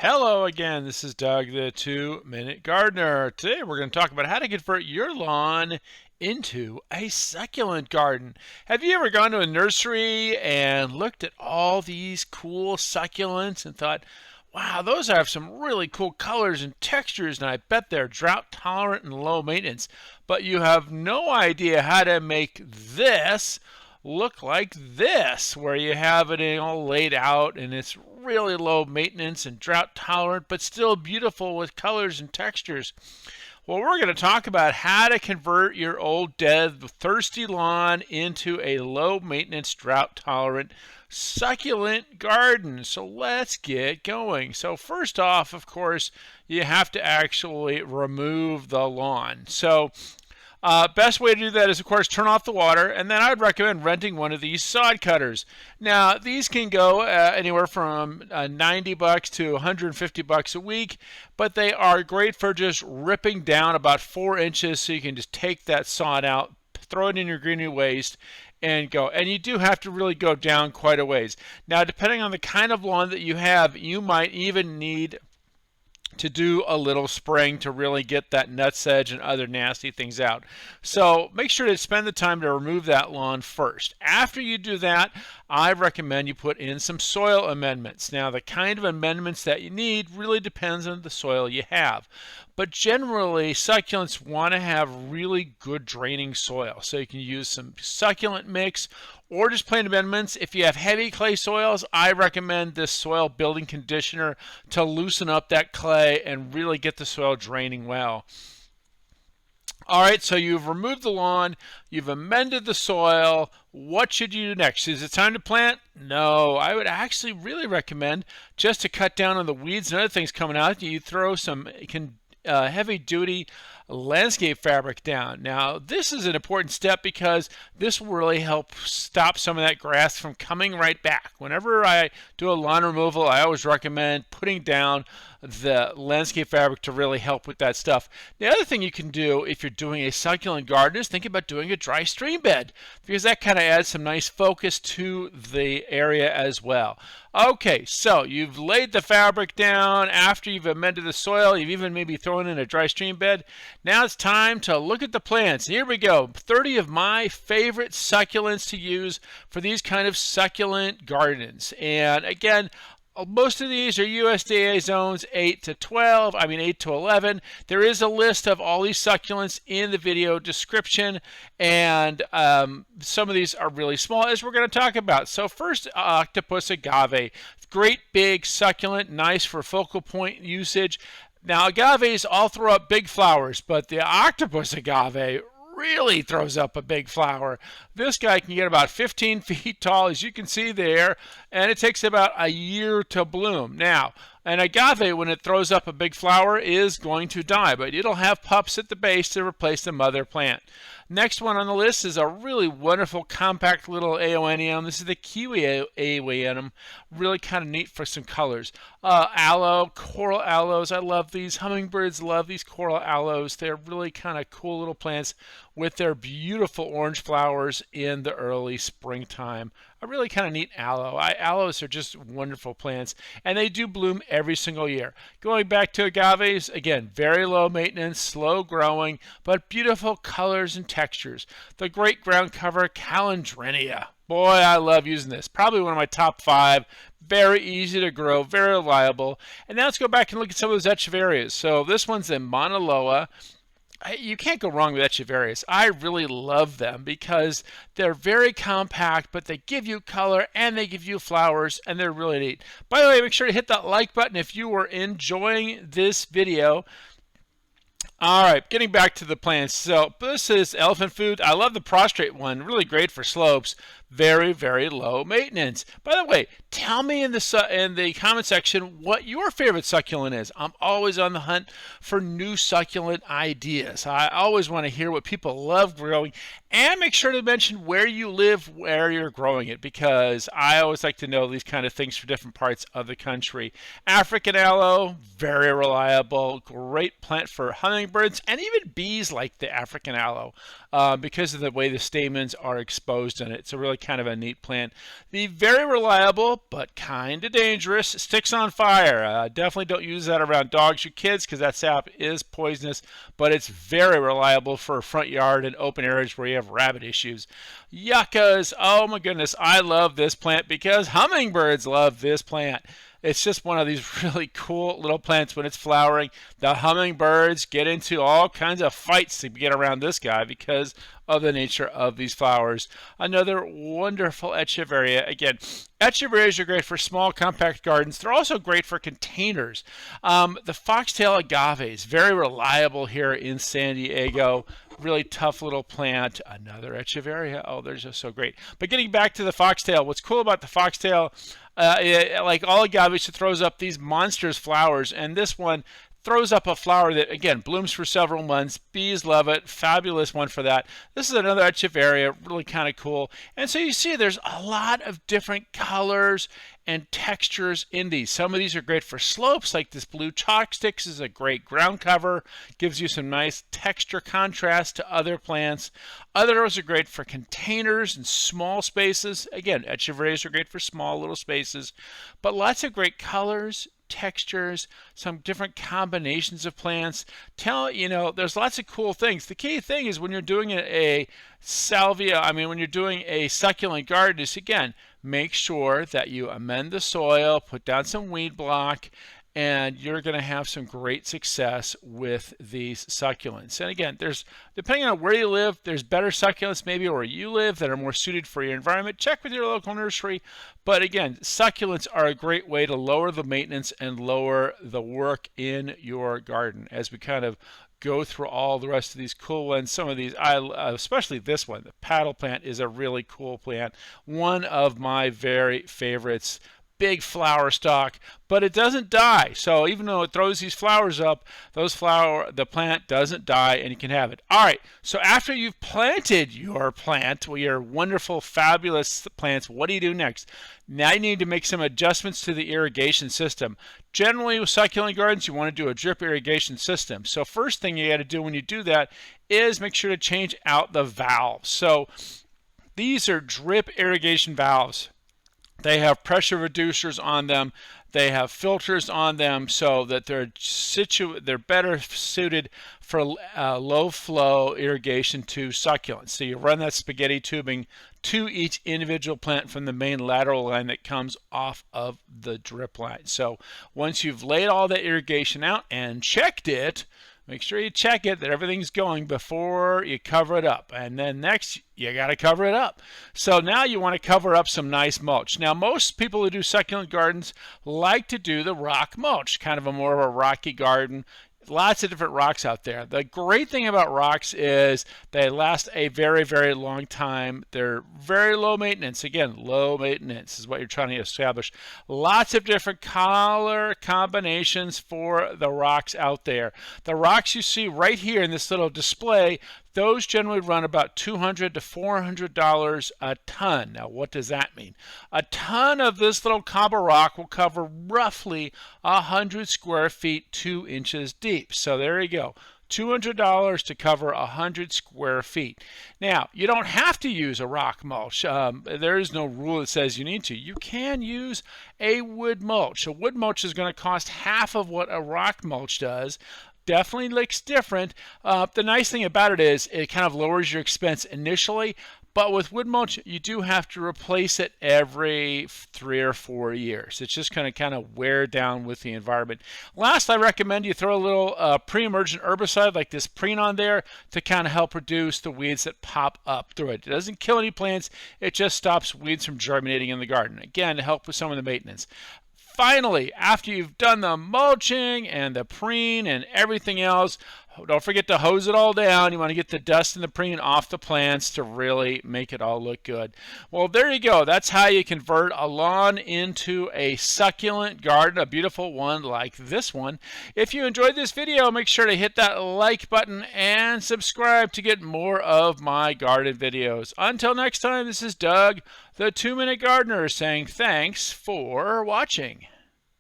Hello again, this is Doug, the 2-Minute Gardener. Today we're going to talk about how to convert your lawn into a succulent garden. Have you ever gone to a nursery and looked at all these cool succulents and thought, wow, those have some really cool colors and textures, and I bet they're drought tolerant and low maintenance, but you have no idea how to make this look like this, where you have it all laid out and it's really low maintenance and drought tolerant, but still beautiful with colors and textures. Well, we're going to talk about how to convert your old dead thirsty lawn into a low maintenance drought tolerant succulent garden. So let's get going. So first off, of course, you have to actually remove the lawn. So best way to do that is, of course, turn off the water, and then I would recommend renting one of these sod cutters. Now, these can go anywhere from $90 to $150 a week, but they are great for just ripping down about 4 inches, so you can just take that sod out, throw it in your greenery waste, and go. And you do have to really go down quite a ways. Now, depending on the kind of lawn that you have, you might even need to do a little spraying to really get that nutsedge and other nasty things out. So make sure to spend the time to remove that lawn first. After you do that, I recommend you put in some soil amendments. Now, the kind of amendments that you need really depends on the soil you have. But generally, succulents want to have really good draining soil. So you can use some succulent mix or just plain amendments. If you have heavy clay soils, I recommend this soil building conditioner to loosen up that clay and really get the soil draining well. All right, so you've removed the lawn, you've amended the soil. What should you do next? Is it time to plant? No, I would actually really recommend, just to cut down on the weeds and other things coming out, you throw some heavy-duty landscape fabric down. Now, this is an important step because this will really help stop some of that grass from coming right back. Whenever I do a lawn removal, I always recommend putting down the landscape fabric to really help with that stuff. The other thing you can do if you're doing a succulent garden is think about doing a dry stream bed, because that kind of adds some nice focus to the area as well. Okay, so you've laid the fabric down after you've amended the soil. You've even maybe thrown in a dry stream bed. Now it's time to look at the plants. Here we go. 30 of my favorite succulents to use for these kind of succulent gardens. And again, most of these are USDA zones 8 to 12, 8 to 11. There is a list of all these succulents in the video description, and some of these are really small, as we're going to talk about. So first, octopus agave. Great big succulent, nice for focal point usage. Now, agaves all throw up big flowers, but the octopus agave really throws up a big flower. This guy can get about 15 feet tall, as you can see there, and it takes about a year to bloom. Now, an agave, when it throws up a big flower, is going to die, but it'll have pups at the base to replace the mother plant. Next one on the list is a really wonderful, compact little aoanium. This is the kiwi aoanium. Really kind of neat for some colors. Aloe, coral aloes. I love these. Hummingbirds love these coral aloes. They're really kind of cool little plants with their beautiful orange flowers in the early springtime. A really kind of neat aloe. Aloes are just wonderful plants, and they do bloom every single year. Going back to agaves, again, very low maintenance, slow growing, but beautiful colors and textures. The great ground cover calendrinia. Boy, I love using this. Probably one of my top 5. Very easy to grow, very reliable. And now let's go back and look at some of those echeverias. So this one's in Mauna Loa. You can't go wrong with echeverias. I really love them because they're very compact, but they give you color and they give you flowers, and they're really neat. By the way, make sure to hit that like button if you were enjoying this video. All right, getting back to the plants. So this is elephant food. I love the prostrate one. Really great for slopes. Very, very low maintenance. By the way, tell me in the comment section what your favorite succulent is. I'm always on the hunt for new succulent ideas. I always want to hear what people love growing, and make sure to mention where you live, where you're growing it, because I always like to know these kind of things for different parts of the country. African aloe, very reliable, great plant for hummingbirds and even bees like the African aloe because of the way the stamens are exposed in it. So really kind of a neat plant. The very reliable, but kind of dangerous, sticks on fire. Definitely don't use that around dogs or kids because that sap is poisonous, but it's very reliable for a front yard and open areas where you have rabbit issues. Yuccas, oh my goodness, I love this plant because hummingbirds love this plant. It's just one of these really cool little plants when it's flowering. The hummingbirds get into all kinds of fights to get around this guy because of the nature of these flowers. Another wonderful echeveria. Again, echeverias are great for small, compact gardens. They're also great for containers. The foxtail agave is very reliable here in San Diego. Really tough little plant. Another echeveria. Oh, they're just so great. But getting back to the foxtail, what's cool about the foxtail, like all agaves, it throws up these monstrous flowers, and this one throws up a flower that, again, blooms for several months. Bees love it. Fabulous one for that. This is another echeveria, really kind of cool. And so you see there's a lot of different colors and textures in these. Some of these are great for slopes, like this blue chalk sticks is a great ground cover. Gives you some nice texture contrast to other plants. Others are great for containers and small spaces. Again, echeverias are great for small little spaces, but lots of great colors, textures, some different combinations of plants. There's lots of cool things. The key thing is when you're doing a salvia, when you're doing a succulent garden is, again, make sure that you amend the soil, put down some weed block, and you're going to have some great success with these succulents. And again, depending on where you live, there's better succulents maybe where you live that are more suited for your environment. Check with your local nursery. But again, succulents are a great way to lower the maintenance and lower the work in your garden as we kind of go through all the rest of these cool ones. Some of these, especially this one, the paddle plant is a really cool plant. One of my very favorites. Big flower stalk, but it doesn't die. So even though it throws these flowers up, the plant doesn't die and you can have it. All right, so after you've planted your plant, your wonderful, fabulous plants, what do you do next? Now you need to make some adjustments to the irrigation system. Generally with succulent gardens, you want to do a drip irrigation system. So first thing you got to do when you do that is make sure to change out the valves. So these are drip irrigation valves. They have pressure reducers on them. They have filters on them so that they're better suited for low flow irrigation to succulents. So you run that spaghetti tubing to each individual plant from the main lateral line that comes off of the drip line. So once you've laid all that irrigation out and checked it, make sure you check it that everything's going before you cover it up. And then next, you got to cover it up. So now you want to cover up some nice mulch. Now, most people who do succulent gardens like to do the rock mulch, kind of more of a rocky garden. Lots of different rocks out there. The great thing about rocks is they last a very, very long time. They're very low maintenance. Again, low maintenance is what you're trying to establish. Lots of different color combinations for the rocks out there. The rocks you see right here in this little display, those generally run about $200 to $400 a ton. Now, what does that mean? A ton of this little cobble rock will cover roughly 100 square feet, 2 inches deep. So there you go. $200 to cover 100 square feet. Now, you don't have to use a rock mulch. There is no rule that says you need to. You can use a wood mulch. A wood mulch is going to cost half of what a rock mulch does. Definitely looks different. The nice thing about it is it kind of lowers your expense initially, but with wood mulch, you do have to replace it every 3 or 4 years. It's just going to kind of wear down with the environment. Last, I recommend you throw a little pre-emergent herbicide like this preen on there to kind of help reduce the weeds that pop up through it. It doesn't kill any plants. It just stops weeds from germinating in the garden. Again, to help with some of the maintenance. Finally, after you've done the mulching and the preen and everything else, don't forget to hose it all down. You want to get the dust and the preen off the plants to really make it all look good. Well, there you go. That's how you convert a lawn into a succulent garden, a beautiful one like this one. If you enjoyed this video, make sure to hit that like button and subscribe to get more of my garden videos. Until next time, this is Doug, the 2-Minute Gardener, saying thanks for watching.